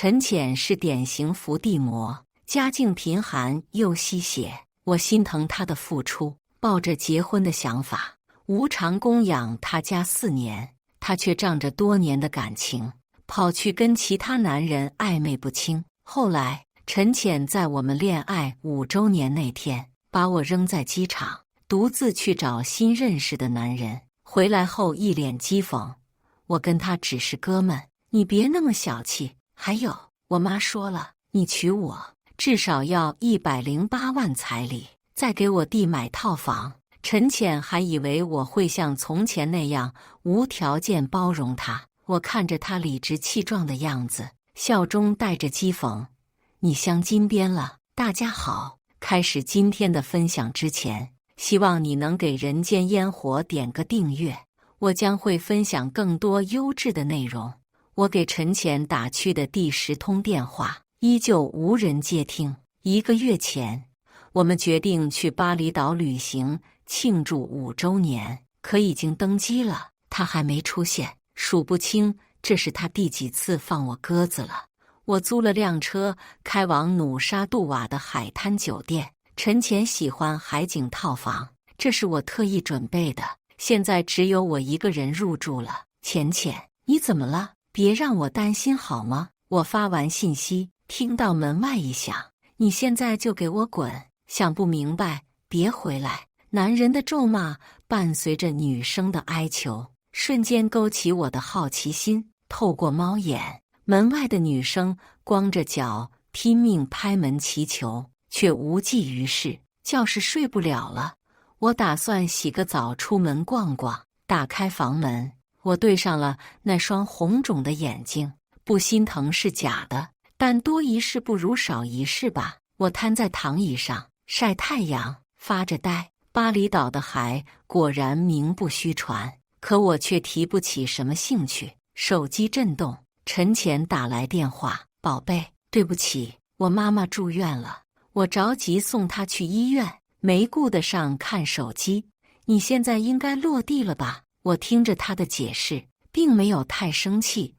陈潜是典型伏地魔，家境贫寒又吸血，我心疼他的付出，抱着结婚的想法，无偿供养他家4年，他却仗着多年的感情，跑去跟其他男人暧昧不清。后来，陈潜在我们恋爱5周年那天，把我扔在机场，独自去找新认识的男人。回来后一脸讥讽，我跟他只是哥们，你别那么小气。还有，我妈说了，你娶我至少要108万彩礼，再给我弟买套房。陈潜还以为我会像从前那样无条件包容他，我看着他理直气壮的样子，笑中带着讥讽。你镶金边了。大家好，开始今天的分享之前，希望你能给人间烟火点个订阅，我将会分享更多优质的内容。我给陈潜打去的第10通电话，依旧无人接听。1个月前，我们决定去巴厘岛旅行，庆祝5周年，可已经登机了，他还没出现。数不清这是他第几次放我鸽子了。我租了辆车，开往努沙杜瓦的海滩酒店。陈潜喜欢海景套房，这是我特意准备的。现在只有我一个人入住了。浅浅，你怎么了？别让我担心好吗？我发完信息，听到门外一响，你现在就给我滚！想不明白，别回来！男人的咒骂伴随着女生的哀求，瞬间勾起我的好奇心。透过猫眼，门外的女生光着脚拼命拍门祈求，却无济于事。觉是睡不了了，我打算洗个澡出门逛逛。打开房门，我对上了那双红肿的眼睛，不心疼是假的，但多一事不如少一事吧。我瘫在躺椅上晒太阳，发着呆。巴厘岛的海果然名不虚传，可我却提不起什么兴趣。手机震动，陈潜打来电话：宝贝，对不起，我妈妈住院了，我着急送她去医院，没顾得上看手机。你现在应该落地了吧？我听着他的解释，并没有太生气。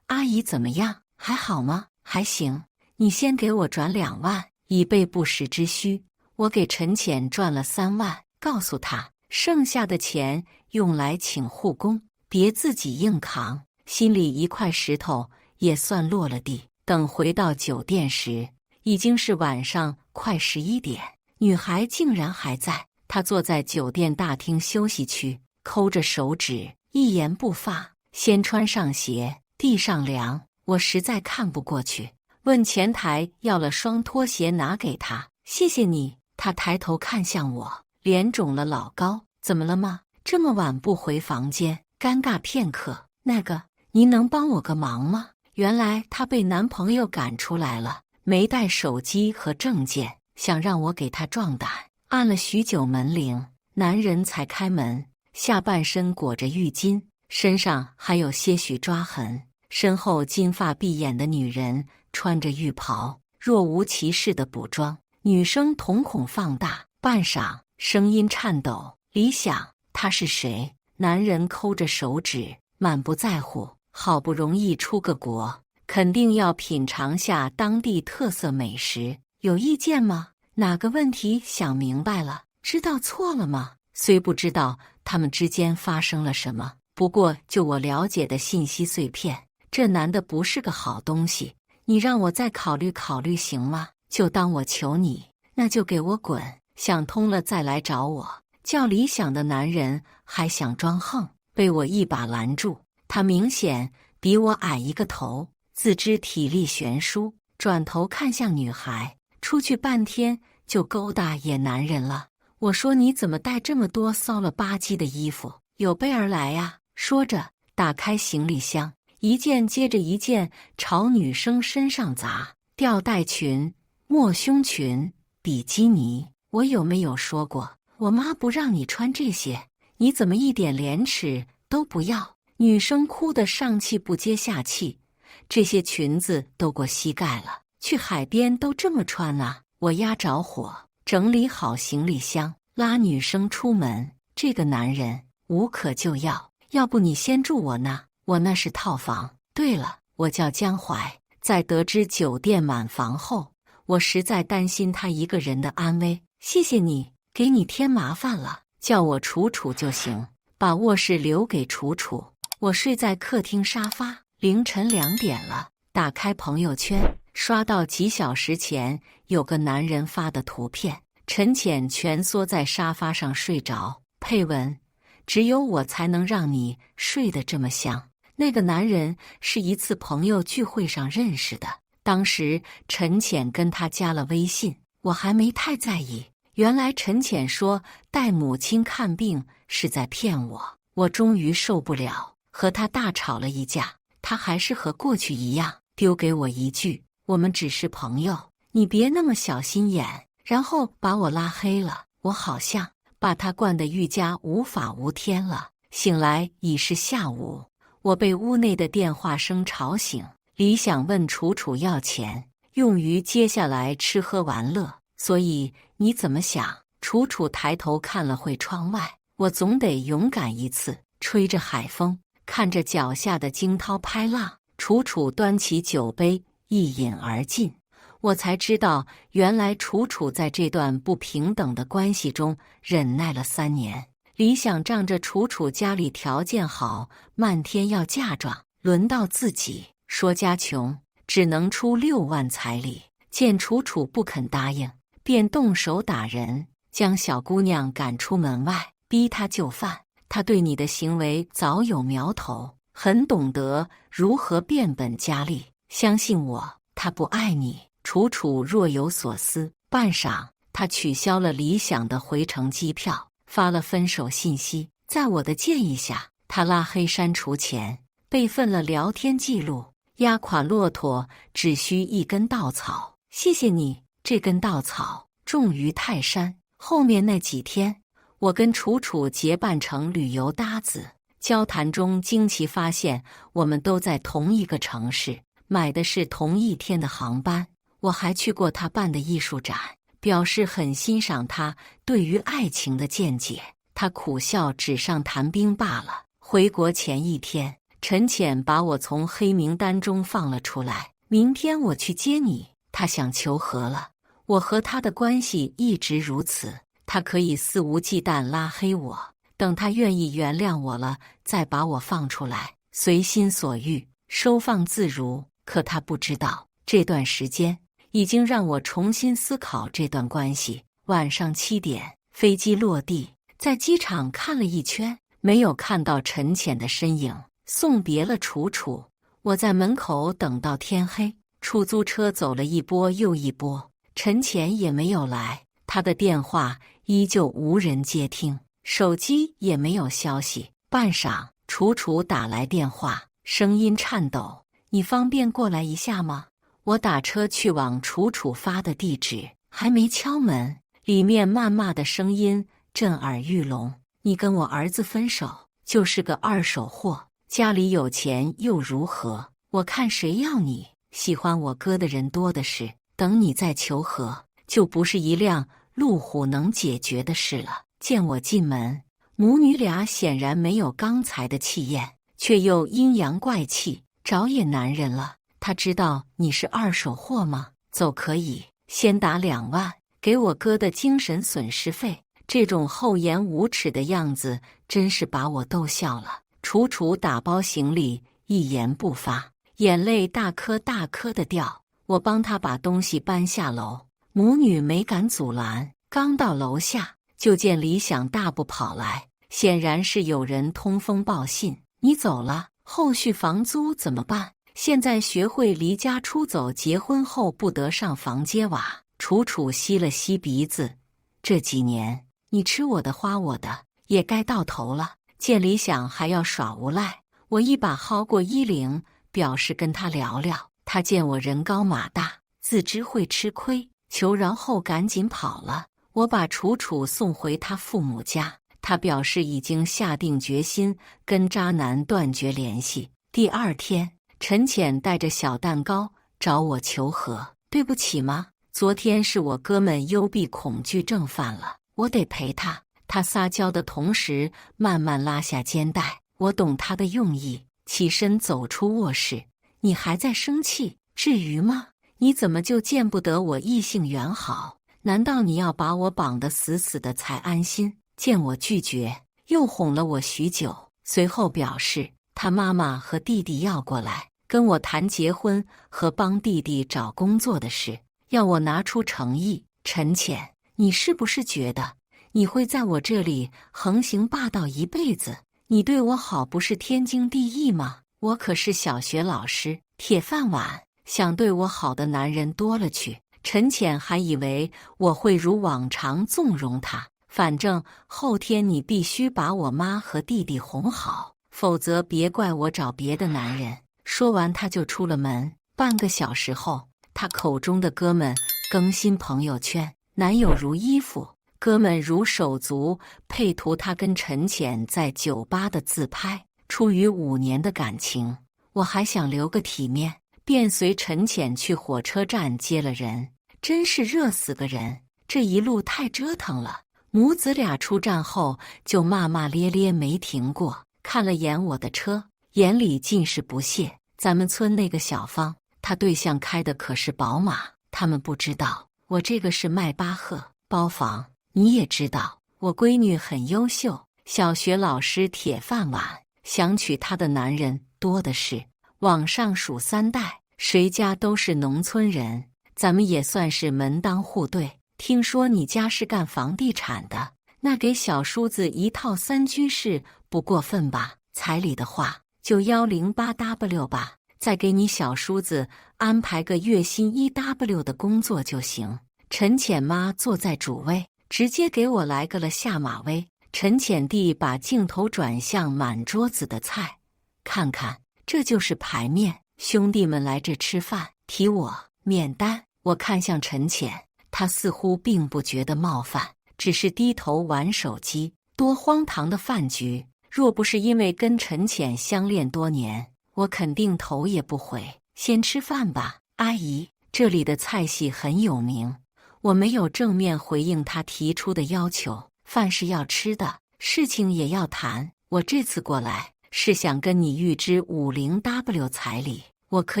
阿姨怎么样？还好吗？还行。你先给我转2万，以备不时之需。我给陈潜转了3万，告诉他剩下的钱用来请护工，别自己硬扛。心里一块石头也算落了地。等回到酒店时，已经是晚上快11点，女孩竟然还在。她坐在酒店大厅休息区，抠着手指，一言不发。先穿上鞋，地上凉，我实在看不过去，问前台要了双拖鞋拿给她。谢谢你。她抬头看向我，脸肿了老高。怎么了吗？这么晚不回房间？尴尬片刻。那个，您能帮我个忙吗？原来她被男朋友赶出来了，没带手机和证件，想让我给她壮胆。按了许久门铃，男人才开门，下半身裹着浴巾，身上还有些许抓痕。身后金发碧眼的女人穿着浴袍，若无其事地补妆。女生瞳孔放大，半晌，声音颤抖：李想，他是谁？男人抠着手指，满不在乎。好不容易出个国，肯定要品尝下当地特色美食，有意见吗？哪个问题想明白了？知道错了吗？虽不知道他们之间发生了什么，不过就我了解的信息碎片，这男的不是个好东西。你让我再考虑考虑行吗？就当我求你，那就给我滚！想通了再来找我。叫理想的男人还想装横，被我一把拦住。他明显比我矮1个头，自知体力悬殊，转头看向女孩。出去半天就勾搭野男人了。我说你怎么带这么多骚了吧唧的衣服？有备而来呀！说着打开行李箱，一件接着一件朝女生身上砸。吊带裙、抹胸裙、比基尼。我有没有说过我妈不让你穿这些？你怎么一点廉耻都不要？女生哭得上气不接下气。这些裙子都过膝盖了，去海边都这么穿啊！我压着火，整理好行李箱，拉女生出门。这个男人无可救药，要不你先住我那，我那是套房。对了，我叫江淮，在得知酒店满房后，我实在担心他一个人的安危。谢谢你，给你添麻烦了，叫我楚楚就行，把卧室留给楚楚。我睡在客厅沙发。凌晨2点了，打开朋友圈，刷到几小时前有个男人发的图片，陈浅蜷缩在沙发上睡着，配文：只有我才能让你睡得这么香。那个男人是一次朋友聚会上认识的，当时陈浅跟他加了微信，我还没太在意。原来陈浅说带母亲看病是在骗我，我终于受不了，和他大吵了一架。他还是和过去一样，丢给我一句：我们只是朋友，你别那么小心眼，然后把我拉黑了。我好像把他灌得愈加无法无天了。醒来已是下午，我被屋内的电话声吵醒。李想问楚楚要钱，用于接下来吃喝玩乐，所以你怎么想？楚楚抬头看了会窗外，我总得勇敢一次。吹着海风，看着脚下的惊涛拍浪，楚楚端起酒杯一饮而尽。我才知道，原来楚楚在这段不平等的关系中忍耐了3年。李想仗着楚楚家里条件好，漫天要嫁妆，轮到自己说家穷，只能出6万彩礼。见楚楚不肯答应，便动手打人，将小姑娘赶出门外，逼她就范。他对你的行为早有苗头，很懂得如何变本加厉。相信我，他不爱你。楚楚若有所思，半晌，他取消了理想的回程机票，发了分手信息。在我的建议下，他拉黑删除前备份了聊天记录。压垮骆驼只需一根稻草，谢谢你，这根稻草重于泰山。后面那几天，我跟楚楚结伴成旅游搭子，交谈中惊奇发现我们都在同一个城市，买的是同一天的航班。我还去过他办的艺术展，表示很欣赏他对于爱情的见解。他苦笑，纸上谈兵罢了。回国前一天，陈浅把我从黑名单中放了出来，明天我去接你。他想求和了，我和他的关系一直如此。他可以肆无忌惮拉黑我，等他愿意原谅我了，再把我放出来，随心所欲，收放自如。可他不知道，这段时间已经让我重新思考这段关系。晚上7点，飞机落地，在机场看了一圈，没有看到陈浅的身影，送别了楚楚。我在门口等到天黑，出租车走了一波又一波，陈浅也没有来，他的电话依旧无人接听，手机也没有消息。半晌，楚楚打来电话，声音颤抖：你方便过来一下吗？我打车去往楚楚发的地址，还没敲门，里面谩骂的声音震耳欲聋：你跟我儿子分手，就是个二手货，家里有钱又如何？我看谁要你，喜欢我哥的人多的是，等你再求和，就不是一辆路虎能解决的事了。见我进门，母女俩显然没有刚才的气焰，却又阴阳怪气，找野男人了。他知道你是二手货吗？走可以，先打2万，给我哥的精神损失费。这种厚颜无耻的样子，真是把我逗笑了。楚楚打包行李，一言不发，眼泪大颗大颗的掉。我帮他把东西搬下楼，母女没敢阻拦。刚到楼下，就见李想大步跑来，显然是有人通风报信。你走了，后续房租怎么办？现在学会离家出走，结婚后不得上房揭瓦。楚楚吸了吸鼻子，这几年你吃我的花我的，也该到头了。见李想还要耍无赖，我一把薅过衣领，表示跟他聊聊。他见我人高马大，自知会吃亏，求饶后赶紧跑了。我把楚楚送回他父母家，他表示已经下定决心跟渣男断绝联系。第2天，陈浅带着小蛋糕找我求和。对不起吗？昨天是我哥们幽闭恐惧症犯了，我得陪他。他撒娇的同时慢慢拉下肩带，我懂他的用意，起身走出卧室。你还在生气？至于吗？你怎么就见不得我异性缘好？难道你要把我绑得死死的才安心？见我拒绝，又哄了我许久，随后表示他妈妈和弟弟要过来跟我谈结婚和帮弟弟找工作的事，要我拿出诚意。陈浅，你是不是觉得你会在我这里横行霸道一辈子？你对我好不是天经地义吗？我可是小学老师，铁饭碗，想对我好的男人多了去。陈浅还以为我会如往常纵容他，反正后天你必须把我妈和弟弟哄好，否则别怪我找别的男人。说完他就出了门。半个小时后，他口中的哥们更新朋友圈，男友如衣服，哥们如手足，配图他跟陈浅在酒吧的自拍。出于5年的感情，我还想留个体面，便随陈浅去火车站接了人。真是热死个人，这一路太折腾了。母子俩出站后就骂骂咧咧没停过，看了眼我的车，眼里尽是不屑。咱们村那个小芳，她对象开的可是宝马，他们不知道我这个是迈巴赫包房。你也知道我闺女很优秀，小学老师铁饭碗，想娶她的男人多的是，往上数3代，谁家都是农村人，咱们也算是门当户对。听说你家是干房地产的，那给小叔子一套3居室不过分吧？彩礼的话就108W 吧，再给你小叔子安排个月薪1W 的工作就行。陈浅妈坐在主位，直接给我来个了下马威。陈浅弟把镜头转向满桌子的菜，看看，这就是排面。兄弟们来这吃饭，提我面单。我看向陈浅，他似乎并不觉得冒犯，只是低头玩手机。多荒唐的饭局！若不是因为跟陈浅相恋多年，我肯定头也不回。先吃饭吧，阿姨，这里的菜系很有名。我没有正面回应他提出的要求，饭是要吃的，事情也要谈。我这次过来是想跟你预支50W 彩礼，我可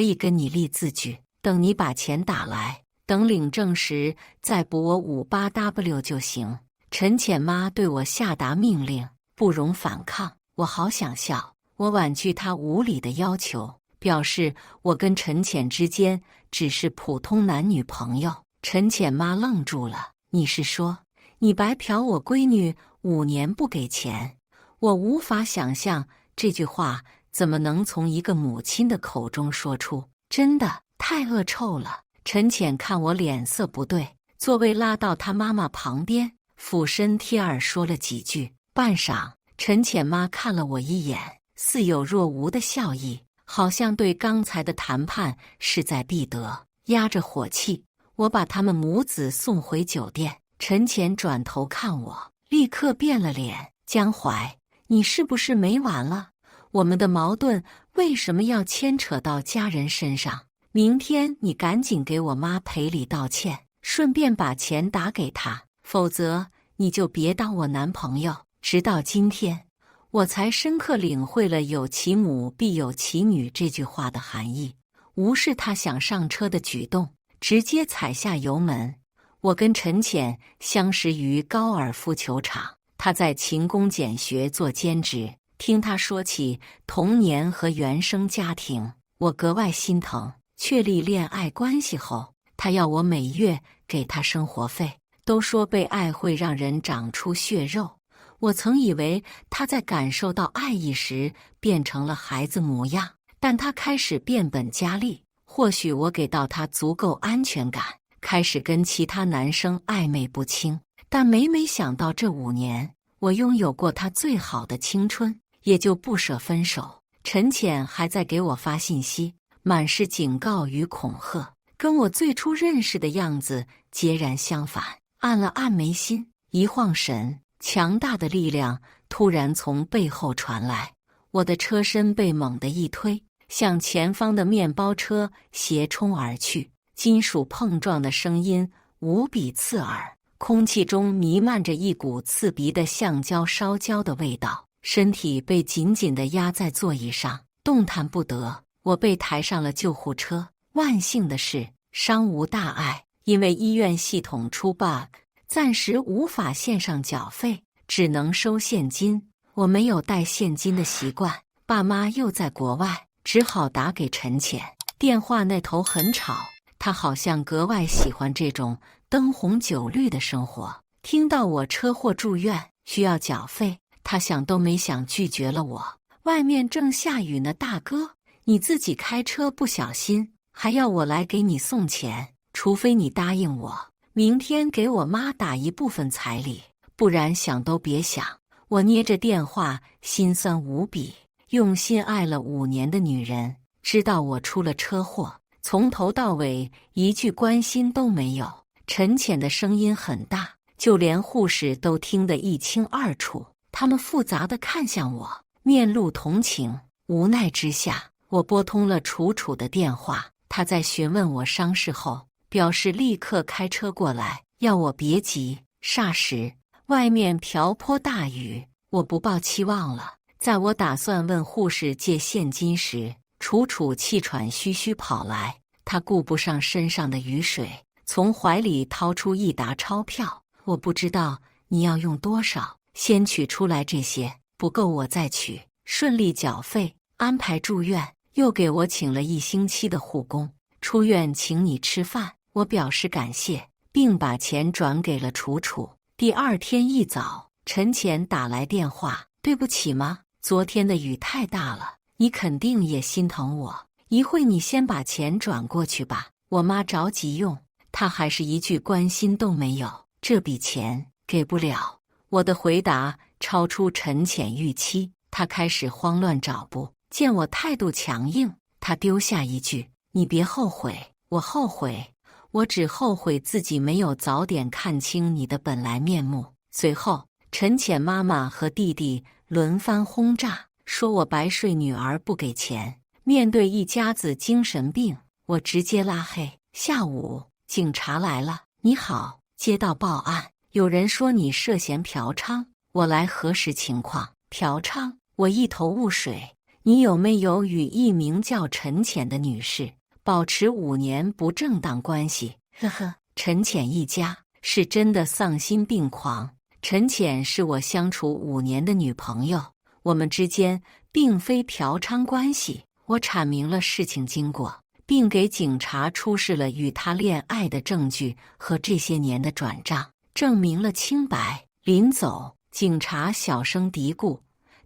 以跟你立字据，等你把钱打来，等领证时再补我58W 就行。陈浅妈对我下达命令，不容反抗。我好想笑，我婉拒他无理的要求，表示我跟陈浅之间只是普通男女朋友。陈浅妈愣住了，你是说你白嫖我闺女5年不给钱？我无法想象这句话怎么能从一个母亲的口中说出，真的太恶臭了。陈浅看我脸色不对，座位拉到他妈妈旁边，俯身贴耳说了几句。半晌，陈浅妈看了我一眼，似有若无的笑意，好像对刚才的谈判势在必得，压着火气。我把他们母子送回酒店，陈浅转头看我，立刻变了脸。江淮，你是不是没完了？我们的矛盾为什么要牵扯到家人身上？明天你赶紧给我妈赔礼道歉，顺便把钱打给她，否则你就别当我男朋友。直到今天，我才深刻领会了有其母必有其女这句话的含义。无视他想上车的举动，直接踩下油门。我跟陈浅相识于高尔夫球场，他在勤工俭学做兼职。听他说起童年和原生家庭，我格外心疼。确立恋爱关系后，他要我每月给他生活费。都说被爱会让人长出血肉，我曾以为他在感受到爱意时变成了孩子模样，但他开始变本加厉。或许我给到他足够安全感，开始跟其他男生暧昧不清，但每想到这5年我拥有过他最好的青春，也就不舍分手。陈浅还在给我发信息，满是警告与恐吓，跟我最初认识的样子截然相反。按了按眉心，一晃神，强大的力量突然从背后传来，我的车身被猛地一推，向前方的面包车斜冲而去。金属碰撞的声音无比刺耳，空气中弥漫着一股刺鼻的橡胶烧焦的味道，身体被紧紧地压在座椅上，动弹不得。我被抬上了救护车，万幸的是，伤无大碍，因为医院系统出 bug， 暂时无法线上缴费，只能收现金。我没有带现金的习惯，爸妈又在国外，只好打给陈浅。电话那头很吵，他好像格外喜欢这种灯红酒绿的生活。听到我车祸住院需要缴费，他想都没想拒绝了我。外面正下雨呢，大哥，你自己开车不小心，还要我来给你送钱？除非你答应我，明天给我妈打一部分彩礼，不然想都别想。我捏着电话，心酸无比。用心爱了5年的女人，知道我出了车祸，从头到尾一句关心都没有。陈浅的声音很大，就连护士都听得一清二楚。他们复杂地看向我，面露同情。无奈之下，我拨通了楚楚的电话。他在询问我伤势后，表示立刻开车过来，要我别急。霎时，外面瓢泼大雨，我不抱期望了。在我打算问护士借现金时，楚楚气喘吁吁跑来，她顾不上身上的雨水，从怀里掏出一沓钞票。我不知道你要用多少，先取出来这些，不够我再取。顺利缴费，安排住院，又给我请了1星期的护工。出院请你吃饭，我表示感谢，并把钱转给了楚楚。第2天一早，陈浅打来电话，对不起吗？昨天的雨太大了，你肯定也心疼我。一会你先把钱转过去吧，我妈着急用。她还是一句关心都没有，这笔钱给不了。我的回答超出陈浅预期，她开始慌乱找补。见我态度强硬，她丢下一句：你别后悔。我后悔，我只后悔自己没有早点看清你的本来面目。随后，陈浅妈妈和弟弟轮番轰炸，说我白睡女儿不给钱。面对一家子精神病，我直接拉黑。下午，警察来了。你好，接到报案，有人说你涉嫌嫖娼，我来核实情况。嫖娼？我一头雾水。你有没有与一名叫陈浅的女士保持5年不正当关系？呵呵，陈浅一家是真的丧心病狂。陈浅是我相处5年的女朋友，我们之间并非嫖娼关系。我阐明了事情经过，并给警察出示了与他恋爱的证据和这些年的转账，证明了清白。临走，警察小声嘀咕：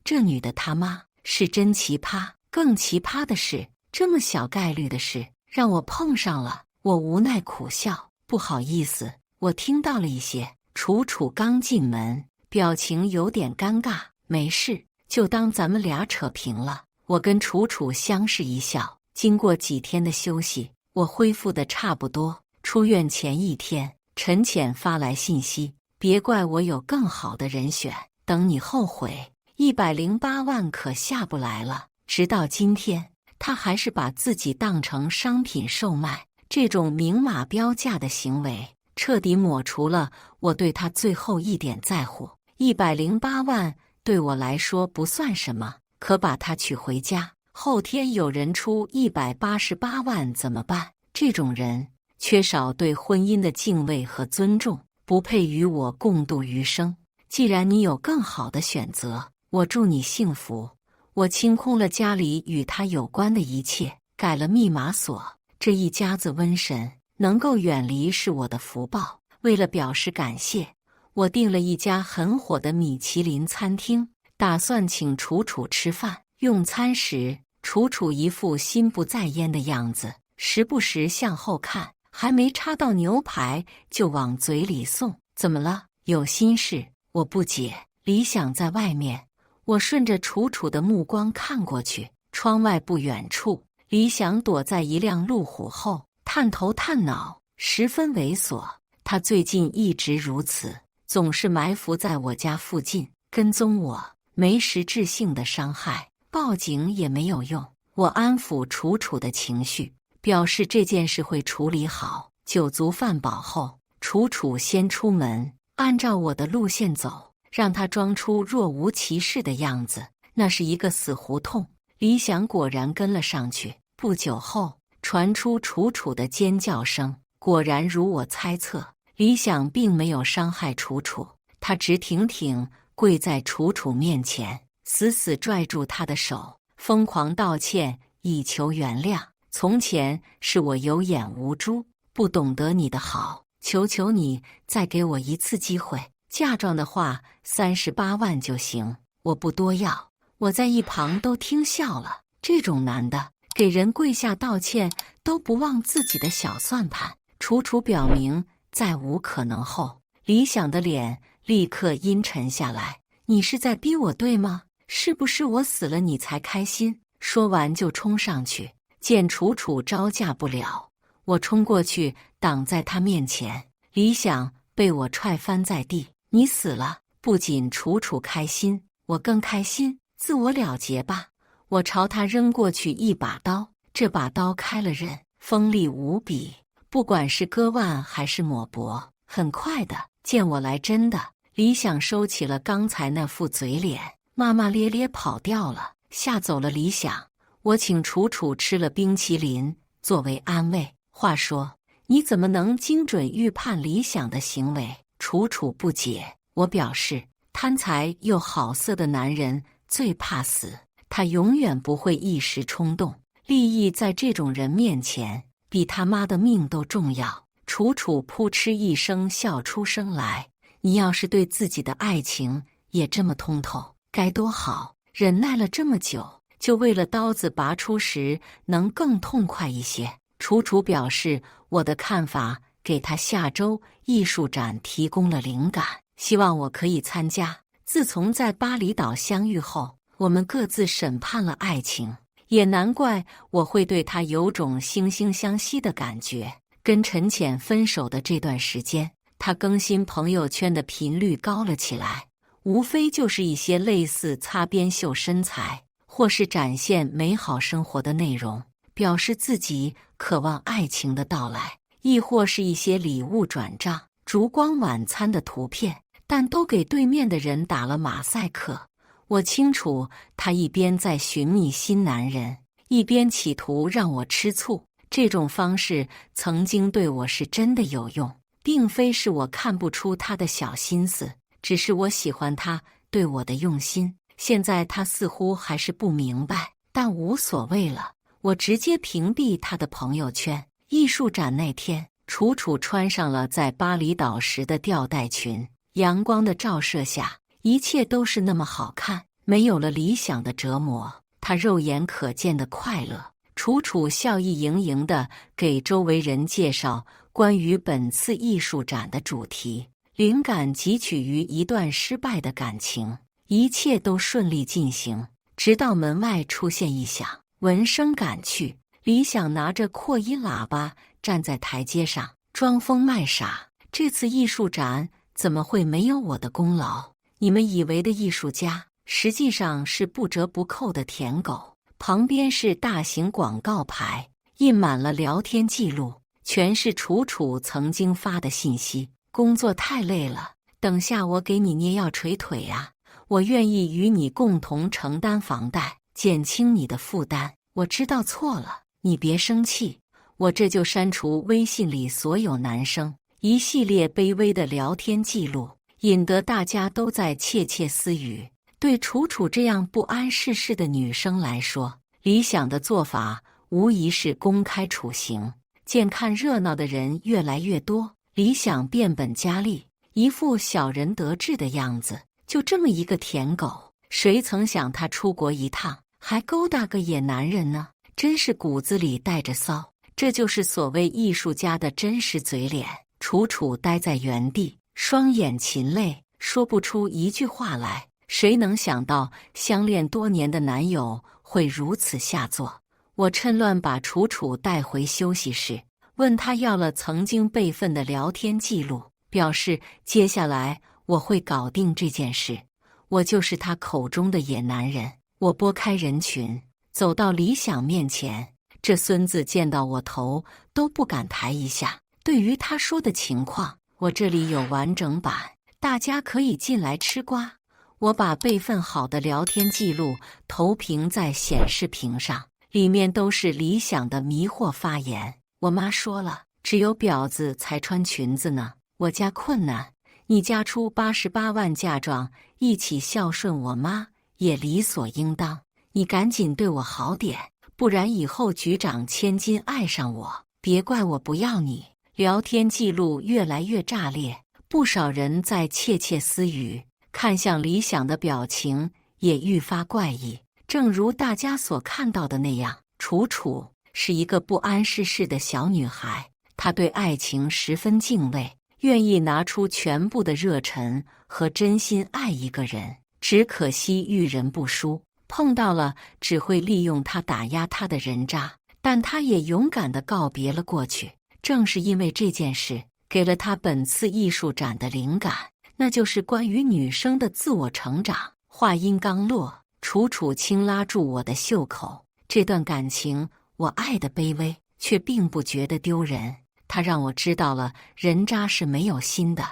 这女的他妈是真奇葩。更奇葩的是，这么小概率的事让我碰上了。我无奈苦笑，不好意思，我听到了一些。楚楚刚进门，表情有点尴尬。没事，就当咱们俩扯平了。我跟楚楚相视一笑。经过几天的休息，我恢复得差不多。出院前1天，陈浅发来信息：别怪我有更好的人选，等你后悔。108万可下不来了。直到今天，他还是把自己当成商品售卖，这种明码标价的行为彻底抹除了我对他最后一点在乎。108万对我来说不算什么，可把他娶回家，后天有人出188万怎么办？这种人缺少对婚姻的敬畏和尊重，不配与我共度余生。既然你有更好的选择，我祝你幸福。我清空了家里与他有关的一切，改了密码锁。这一家子瘟神能够远离是我的福报。为了表示感谢，我订了一家很火的米其林餐厅，打算请楚楚吃饭。用餐时，楚楚一副心不在焉的样子，时不时向后看，还没插到牛排就往嘴里送。怎么了？有心事？我不解。理想在外面。我顺着楚楚的目光看过去，窗外不远处，理想躲在一辆路虎后，探头探脑，十分猥琐。他最近一直如此，总是埋伏在我家附近，跟踪我，没实质性的伤害，报警也没有用。我安抚楚楚的情绪，表示这件事会处理好。酒足饭饱后，楚楚先出门，按照我的路线走。让他装出若无其事的样子，那是一个死胡同。理想果然跟了上去。不久后，传出楚楚的尖叫声。果然如我猜测，李想并没有伤害楚楚，他直挺挺跪在楚楚面前，死死拽住她的手，疯狂道歉，以求原谅。从前是我有眼无珠，不懂得你的好，求求你再给我一次机会。嫁妆的话38万就行，我不多要。我在一旁都听笑了，这种男的给人跪下道歉都不忘自己的小算盘。楚楚表明再无可能后，李想的脸立刻阴沉下来。你是在逼我对吗？是不是我死了你才开心？说完就冲上去，见楚楚招架不了，我冲过去挡在他面前，李想被我踹翻在地。你死了，不仅楚楚开心，我更开心，自我了结吧。我朝他扔过去一把刀，这把刀开了刃，锋利无比，不管是割腕还是抹脖，很快的。见我来真的，李想收起了刚才那副嘴脸，骂骂咧咧跑掉了，吓走了李想。我请楚楚吃了冰淇淋作为安慰。话说，你怎么能精准预判李想的行为？楚楚不解。我表示，贪财又好色的男人最怕死，他永远不会一时冲动，利益在这种人面前比他妈的命都重要。楚楚扑哧一声笑出声来，你要是对自己的爱情也这么通透，该多好！忍耐了这么久，就为了刀子拔出时能更痛快一些。楚楚表示，我的看法给他下周艺术展提供了灵感，希望我可以参加。自从在巴厘岛相遇后，我们各自审判了爱情，也难怪我会对他有种惺惺相惜的感觉。跟陈浅分手的这段时间，他更新朋友圈的频率高了起来，无非就是一些类似擦边秀身材，或是展现美好生活的内容，表示自己渴望爱情的到来，亦或是一些礼物转账、烛光晚餐的图片，但都给对面的人打了马赛克。我清楚，他一边在寻觅新男人，一边企图让我吃醋。这种方式曾经对我是真的有用，并非是我看不出他的小心思，只是我喜欢他对我的用心。现在他似乎还是不明白，但无所谓了。我直接屏蔽他的朋友圈。艺术展那天，楚楚穿上了在巴厘岛时的吊带裙，阳光的照射下，一切都是那么好看，没有了理想的折磨，她肉眼可见的快乐。楚楚笑意盈盈地给周围人介绍关于本次艺术展的主题，灵感汲取于一段失败的感情，一切都顺利进行，直到门外出现异响，闻声赶去。李想拿着扩音喇叭站在台阶上，装疯卖傻。这次艺术展怎么会没有我的功劳？你们以为的艺术家，实际上是不折不扣的舔狗。旁边是大型广告牌，印满了聊天记录，全是楚楚曾经发的信息。工作太累了，等下我给你捏药捶腿呀。我愿意与你共同承担房贷，减轻你的负担。我知道错了，你别生气。我这就删除微信里所有男生一系列卑微的聊天记录，引得大家都在窃窃私语。对楚楚这样不谙世事的女生来说，理想的做法无疑是公开处刑。见看热闹的人越来越多，理想变本加厉，一副小人得志的样子。就这么一个舔狗，谁曾想他出国一趟，还勾搭个野男人呢？真是骨子里带着骚。这就是所谓艺术家的真实嘴脸。楚楚呆在原地，双眼噙泪，说不出一句话来。谁能想到相恋多年的男友会如此下作？我趁乱把楚楚带回休息室，问他要了曾经备份的聊天记录，表示接下来我会搞定这件事。我就是他口中的野男人。我拨开人群，走到李想面前。这孙子见到我头都不敢抬一下。对于他说的情况，我这里有完整版，大家可以进来吃瓜。我把备份好的聊天记录投屏在显示屏上，里面都是理想的迷惑发言。我妈说了，只有婊子才穿裙子呢。我家困难，你家出88万嫁妆，一起孝顺我妈也理所应当。你赶紧对我好点，不然以后局长千金爱上我，别怪我不要你。聊天记录越来越炸裂，不少人在窃窃私语，看向理想的表情也愈发怪异。正如大家所看到的那样，楚楚是一个不谙世事的小女孩，她对爱情十分敬畏，愿意拿出全部的热忱和真心爱一个人。只可惜遇人不淑，碰到了只会利用她打压她的人渣，但她也勇敢地告别了过去。正是因为这件事，给了她本次艺术展的灵感，那就是关于女生的自我成长。话音刚落，楚楚轻拉住我的袖口，这段感情我爱得卑微，却并不觉得丢人。它让我知道了人渣是没有心的。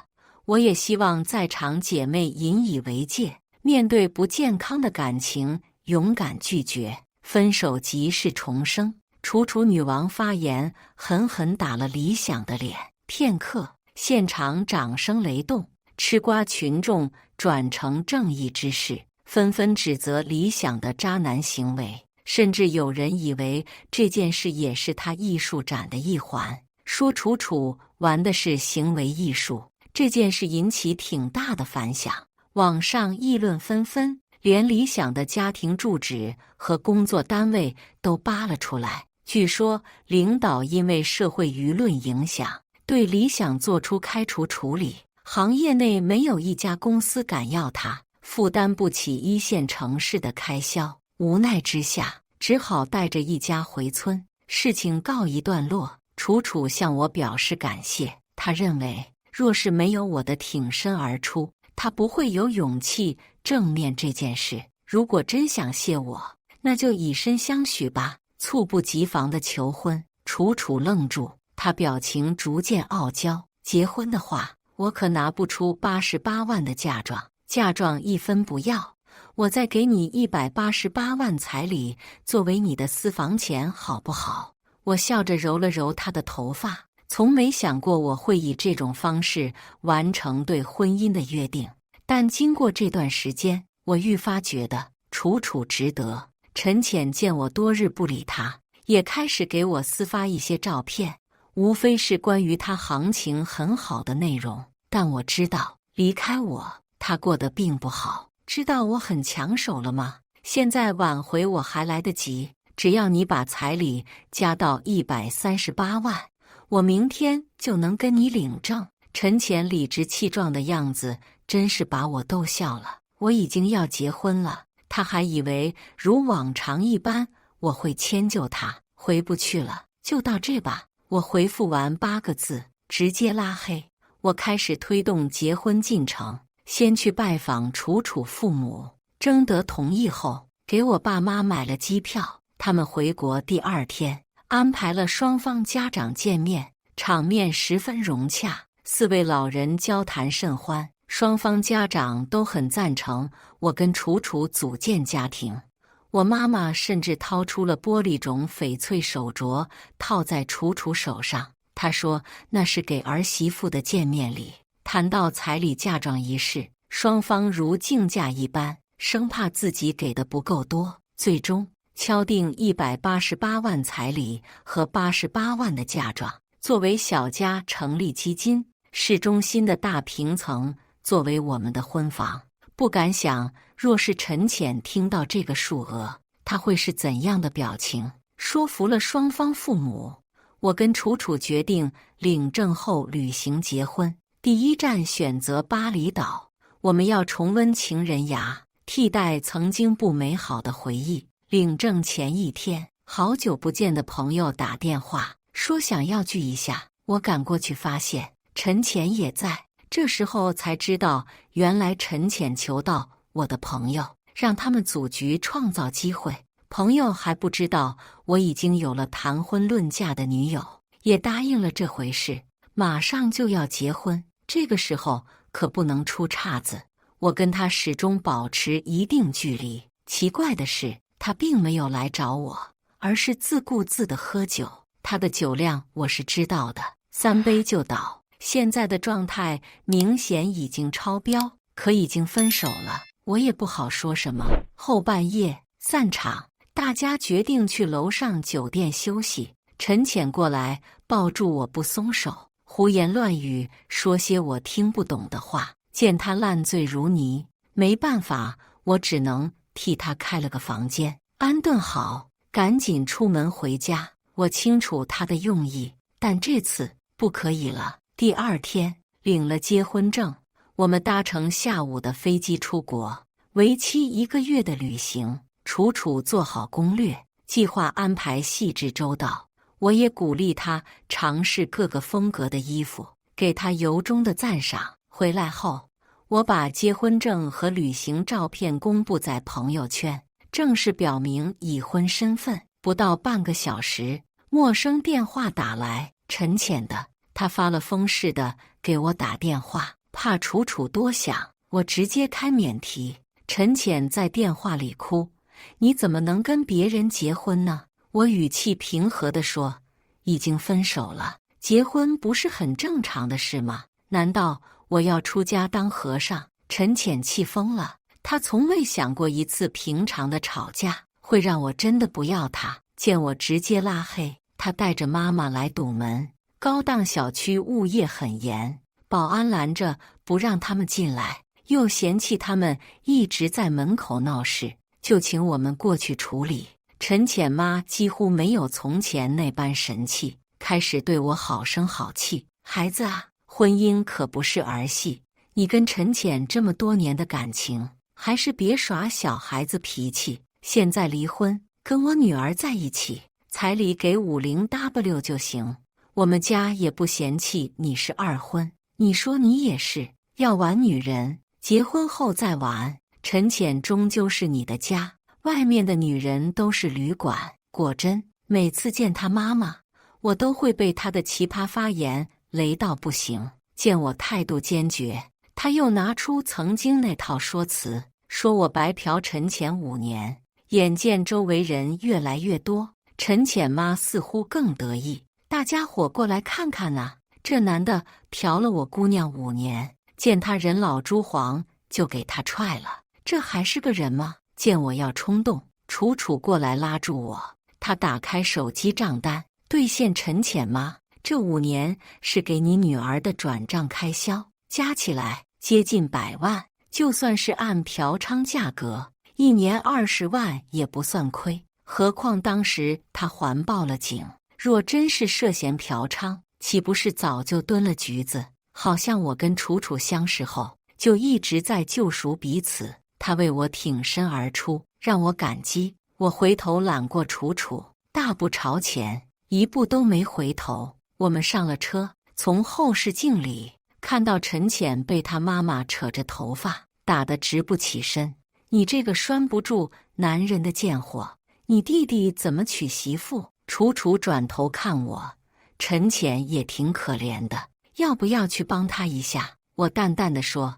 我也希望在场姐妹引以为戒，面对不健康的感情，勇敢拒绝，分手即是重生。楚楚女王发言狠狠打了理想的脸，片刻，现场掌声雷动，吃瓜群众转成正义之士，纷纷指责理想的渣男行为，甚至有人以为这件事也是他艺术展的一环，说楚楚玩的是行为艺术。这件事引起挺大的反响，网上议论纷纷，连理想的家庭住址和工作单位都扒了出来。据说领导因为社会舆论影响，对理想做出开除处理，行业内没有一家公司敢要他，负担不起一线城市的开销，无奈之下只好带着一家回村。事情告一段落，楚楚向我表示感谢，他认为若是没有我的挺身而出，他不会有勇气正面这件事。如果真想谢我，那就以身相许吧。猝不及防的求婚，楚楚愣住，他表情逐渐傲娇。结婚的话，我可拿不出88万的嫁妆，嫁妆一分不要，我再给你188万彩礼作为你的私房钱，好不好？我笑着揉了揉他的头发，从没想过我会以这种方式完成对婚姻的约定，但经过这段时间，我愈发觉得楚楚值得。陈浅见我多日不理他，也开始给我私发一些照片，无非是关于他行情很好的内容。但我知道，离开我，他过得并不好。知道我很抢手了吗？现在挽回我还来得及，只要你把彩礼加到138万，我明天就能跟你领证。陈浅理直气壮的样子，真是把我逗笑了。我已经要结婚了。他还以为如往常一般我会迁就他，回不去了，就到这吧。我回复完8个字，直接拉黑。我开始推动结婚进程，先去拜访楚楚父母，征得同意后，给我爸妈买了机票。他们回国第2天，安排了双方家长见面，场面十分融洽，4位老人交谈甚欢。双方家长都很赞成我跟楚楚组建家庭，我妈妈甚至掏出了玻璃种翡翠手镯套在楚楚手上，她说那是给儿媳妇的见面礼。谈到彩礼嫁妆一事，双方如竞价一般，生怕自己给的不够多，最终敲定188万彩礼和88万的嫁妆作为小家成立基金，市中心的大平层作为我们的婚房。不敢想，若是陈浅听到这个数额，他会是怎样的表情？说服了双方父母，我跟楚楚决定领证后旅行结婚。第一站选择巴厘岛，我们要重温情人崖，替代曾经不美好的回忆。领证前1天，好久不见的朋友打电话说想要聚一下，我赶过去发现陈浅也在。这时候才知道，原来陈浅求到我的朋友，让他们组局创造机会。朋友还不知道我已经有了谈婚论嫁的女友，也答应了这回事，马上就要结婚。这个时候可不能出岔子，我跟他始终保持一定距离。奇怪的是，他并没有来找我，而是自顾自地喝酒。他的酒量我是知道的，3杯就倒。现在的状态明显已经超标，可已经分手了，我也不好说什么。后半夜散场，大家决定去楼上酒店休息。陈浅过来抱住我不松手，胡言乱语，说些我听不懂的话。见他烂醉如泥，没办法，我只能替他开了个房间，安顿好，赶紧出门回家。我清楚他的用意，但这次不可以了。第2天领了结婚证，我们搭乘下午的飞机出国，为期1个月的旅行。楚楚做好攻略，计划安排细致周到。我也鼓励他尝试各个风格的衣服，给他由衷的赞赏。回来后，我把结婚证和旅行照片公布在朋友圈，正式表明已婚身份。不到半个小时，陌生电话打来，陈浅的。他发了疯似的给我打电话，怕楚楚多想，我直接开免提。陈浅在电话里哭：“你怎么能跟别人结婚呢？”我语气平和地说：“已经分手了，结婚不是很正常的事吗？难道我要出家当和尚？”陈浅气疯了，他从未想过一次平常的吵架会让我真的不要他。见我直接拉黑，他带着妈妈来堵门。高档小区物业很严，保安拦着不让他们进来，又嫌弃他们一直在门口闹事，就请我们过去处理。陈浅妈几乎没有从前那般神气，开始对我好声好气：“孩子啊，婚姻可不是儿戏，你跟陈浅这么多年的感情，还是别耍小孩子脾气。现在离婚，跟我女儿在一起，彩礼给50W 就行。我们家也不嫌弃你是2婚，你说你也是，要玩女人，结婚后再玩。陈浅终究是你的家，外面的女人都是旅馆。”果真，每次见他妈妈，我都会被他的奇葩发言雷到不行。见我态度坚决，他又拿出曾经那套说辞，说我白嫖陈浅5年。眼见周围人越来越多，陈浅妈似乎更得意。大家伙过来看看呐，这男的嫖了我姑娘5年，见他人老珠黄，就给他踹了，这还是个人吗？见我要冲动，楚楚过来拉住我，他打开手机账单，兑现陈浅妈，这5年是给你女儿的转账开销，加起来接近100万，就算是按嫖娼价格，1年20万也不算亏。何况当时他还报了警，若真是涉嫌嫖娼，岂不是早就蹲了局子？好像我跟楚楚相识后，就一直在救赎彼此。他为我挺身而出，让我感激。我回头揽过楚楚，大步朝前，1步都没回头。我们上了车，从后视镜里看到陈浅被他妈妈扯着头发，打得直不起身。你这个拴不住男人的贱货，你弟弟怎么娶媳妇？楚楚转头看我，陈浅也挺可怜的，要不要去帮他一下？我淡淡的说，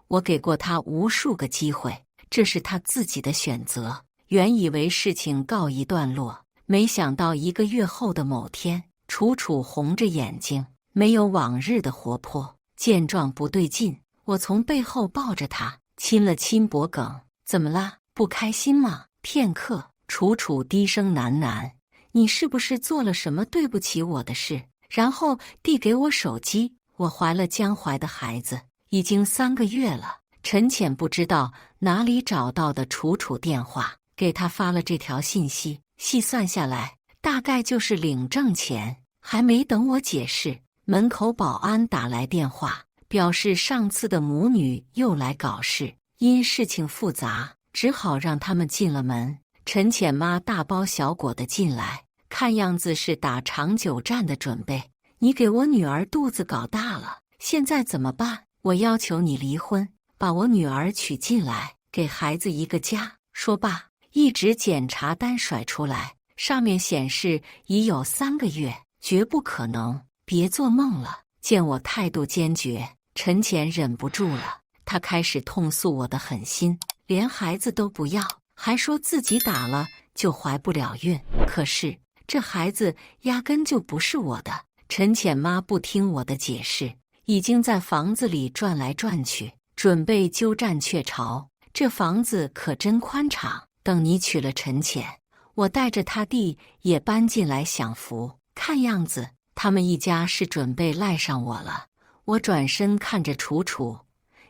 我给过他无数个机会，这是他自己的选择。原以为事情告一段落，没想到1个月后的某天，楚楚红着眼睛，没有往日的活泼。见状不对劲，我从背后抱着他，亲了亲脖颈。怎么啦？不开心吗？片刻，楚楚低声喃喃：“你是不是做了什么对不起我的事？”然后递给我手机。我怀了江淮的孩子，已经3个月了。陈浅不知道哪里找到的楚楚电话，给他发了这条信息。细算下来，大概就是领证前。还没等我解释，门口保安打来电话，表示上次的母女又来搞事，因事情复杂，只好让他们进了门。陈浅妈大包小裹的进来，看样子是打长久战的准备。你给我女儿肚子搞大了，现在怎么办？我要求你离婚，把我女儿娶进来，给孩子一个家。说罢，一纸检查单甩出来，上面显示已有3个月，绝不可能，别做梦了。见我态度坚决，陈浅忍不住了，他开始痛诉我的狠心，连孩子都不要，还说自己打了就怀不了孕。可是这孩子压根就不是我的。陈浅妈不听我的解释，已经在房子里转来转去，准备鸠占鹊巢。这房子可真宽敞。等你娶了陈浅，我带着他弟也搬进来享福。看样子他们一家是准备赖上我了。我转身看着楚楚，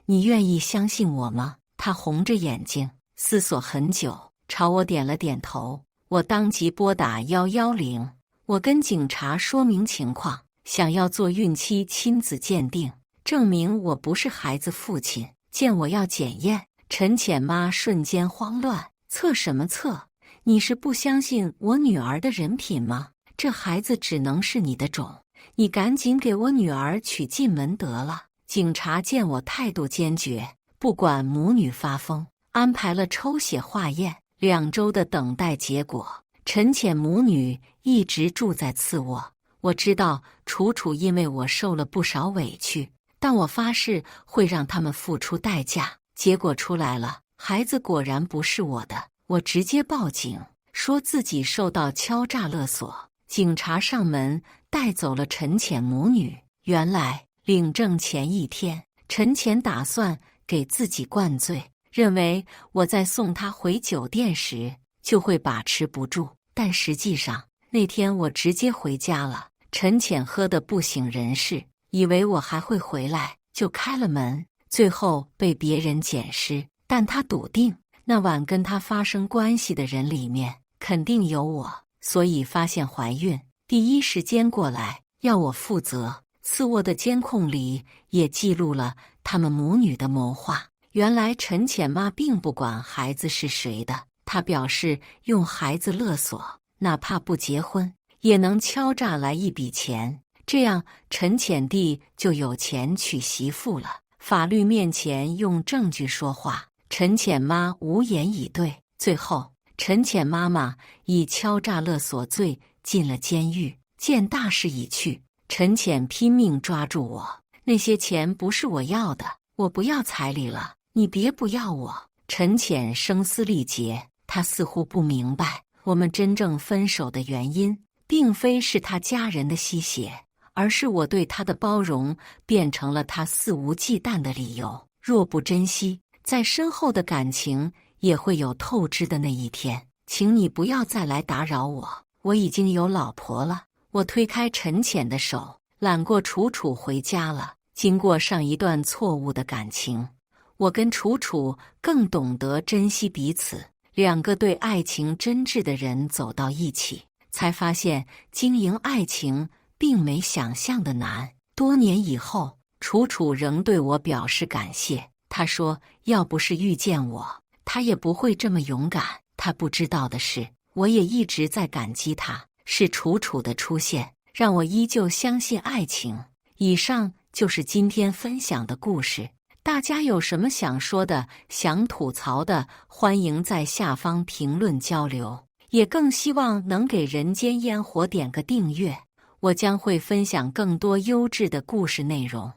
你愿意相信我吗？他红着眼睛思索很久，朝我点了点头。我当即拨打110，我跟警察说明情况，想要做孕期亲子鉴定，证明我不是孩子父亲，见我要检验。陈浅妈瞬间慌乱，测什么测？你是不相信我女儿的人品吗？这孩子只能是你的种，你赶紧给我女儿娶进门得了。警察见我态度坚决，不管母女发疯，安排了抽血化验，2周的等待结果。陈浅母女一直住在次卧。我知道楚楚因为我受了不少委屈，但我发誓会让他们付出代价。结果出来了，孩子果然不是我的。我直接报警，说自己受到敲诈勒索。警察上门带走了陈浅母女。原来领证前1天，陈浅打算给自己灌醉，认为我在送他回酒店时就会把持不住。但实际上那天我直接回家了。陈浅喝得不省人事，以为我还会回来，就开了门，最后被别人捡尸。但他笃定那晚跟他发生关系的人里面肯定有我，所以发现怀孕第一时间过来要我负责。次卧的监控里也记录了他们母女的谋划。原来陈浅妈并不管孩子是谁的，她表示用孩子勒索，哪怕不结婚也能敲诈来一笔钱，这样陈浅弟就有钱娶媳妇了。法律面前用证据说话，陈浅妈无言以对。最后陈浅妈妈以敲诈勒索罪进了监狱。见大势已去，陈浅拼命抓住我，那些钱不是我要的，我不要彩礼了，你别不要我。陈浅声嘶力竭，他似乎不明白，我们真正分手的原因并非是他家人的吸血，而是我对他的包容变成了他肆无忌惮的理由。若不珍惜，在身后的感情也会有透支的那一天。请你不要再来打扰我，我已经有老婆了。我推开陈浅的手，揽过楚楚回家了。经过上一段错误的感情，我跟楚楚更懂得珍惜彼此。2个对爱情真挚的人走到一起，才发现经营爱情并没想象的难。多年以后，楚楚仍对我表示感谢。她说要不是遇见我，她也不会这么勇敢。她不知道的是，我也一直在感激她。是楚楚的出现，让我依旧相信爱情。以上就是今天分享的故事。大家有什么想说的、想吐槽的，欢迎在下方评论交流。也更希望能给人间烟火点个订阅，我将会分享更多优质的故事内容。